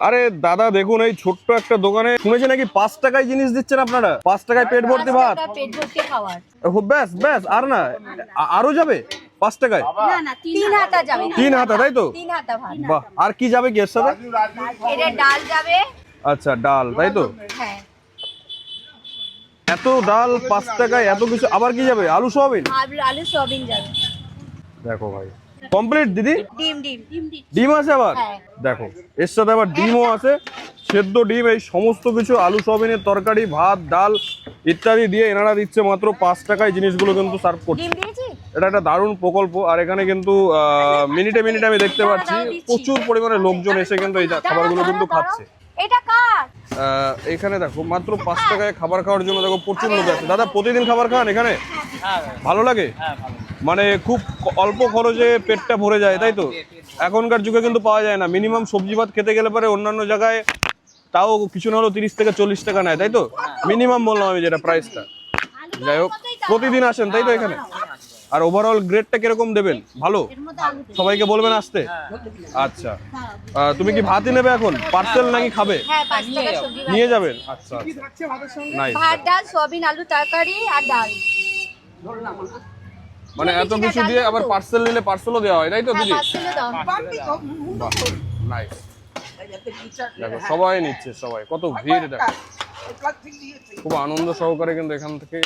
আরে দাদা দেখুন, এই ছোট্ট একটা দোকানে শুনেছি নাকি 5 টাকায় জিনিস দিচ্ছেন আপনারা। 5 টাকায় পেট ভর্তি ভাত, পেট ভর্তি খাবার। ব্যাস ব্যাস, আর না আরো যাবে 5 টাকায়? না না, 3 হাতা যাবে। 3 হাতা, তাই তো? 3 হাতা ভাত। বাহ, আর কি যাবে কি এর সাথে? এর ডাল যাবে। আচ্ছা, ডাল, তাই তো? হ্যাঁ। এত ডাল 5 টাকায়, এত কিছু, আবার কি যাবে? আলু সোয়াবিন? আলু সয়াবিন যাবে। দেখো ভাই, কমপ্লিট দিদি। ডিম ডিম ডিম আছে আবার? হ্যাঁ। দেখো এর সাথে আবার ডিমও আছে, সেদ্ধ ডিম, এই সমস্ত কিছু, আলু সোয়াবিনের তরকারি, ভাত, ডাল ইত্যাদি দিয়ে এনারা দিচ্ছে মাত্র 5 টাকায় জিনিসগুলো কিন্তু সার্ভ করছে। ডিম দিয়েছি। এটা একটা দারুণ প্রকল্প। আর এখানে কিন্তু মিনিটে মিনিটে আমি দেখতে পাচ্ছি প্রচুর পরিমাণে লোকজন এসে কিন্তু এই খাবারগুলো কিন্তু খাচ্ছে। এটা কার? এখানে দেখো মাত্র 5 টাকায় খাবার খাওয়ার জন্য দেখো প্রচুর লোক আছে। দাদা প্রতিদিন খাবার খান এখানে? ভালো লাগে? মানে খুব অল্প খরচে পেটটা ভরে যায়, তাই তো? এখনকার যুগে কিন্তু পাওয়া যায় না। মিনিমাম সবজি ভাত খেতে গেলে পরে অন্যান্য জায়গায় তাও কিছু না হলেও 30 থেকে 40 টাকা নেয়, তাই তো? মিনিমাম বললাম আমি যেটা প্রাইসটা। যাই হোক, প্রতিদিন আসেন তাই তো এখানে? আর ওভারঅল গ্রেডটা কিরকম দেবেন? ভালো? সবাইকে বলবেন আসতে? আচ্ছা, তুমি কি ভাতই নেবে এখন, পার্সেল নাকি খাবে? হ্যাঁ, 5 টাকা সবজি ভাত। নিয়ে যাবেন? আচ্ছা আচ্ছা, নাইস। ভাত, ডাল, সয়াবিন, আলু তরকারি আর ডাল। মানে এত কিছু দিয়ে আবার পার্সেল নিলে পার্সেলও দেওয়া হয়, তাই তো দিদি? পার্সেলও দাও। বাহ, নাইস। দেখো সবাই নিচ্ছে, সবাই কত ভিড় দেখো। খুব আনন্দ সহকারে কিন্তু এখান থেকে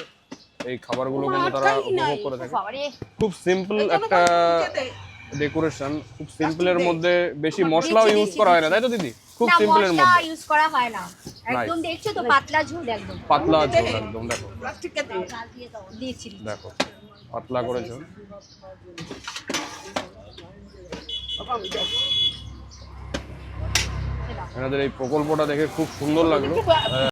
এই খাবারগুলো কিন্তু তারা উপভোগ করে থাকে। খুব সিম্পল একটা ডেকোরেশন, খুব সিম্পলের মধ্যে বেশি মশলাও ইউজ করা হয় না, তাই তো দিদি? খুব না, সিম্পলের মশলা মধ্যে ইউজ করা হয় না। একদম দেখছো তো, পাতলা ঝোল একদম। পাতলা ঝোল একদম। দেখো ডাল দিয়ে দাও, দিয়েছি। দেখো পাতলা করেছো। এনাদের এই প্রকল্পটা দেখে খুব সুন্দর লাগলো।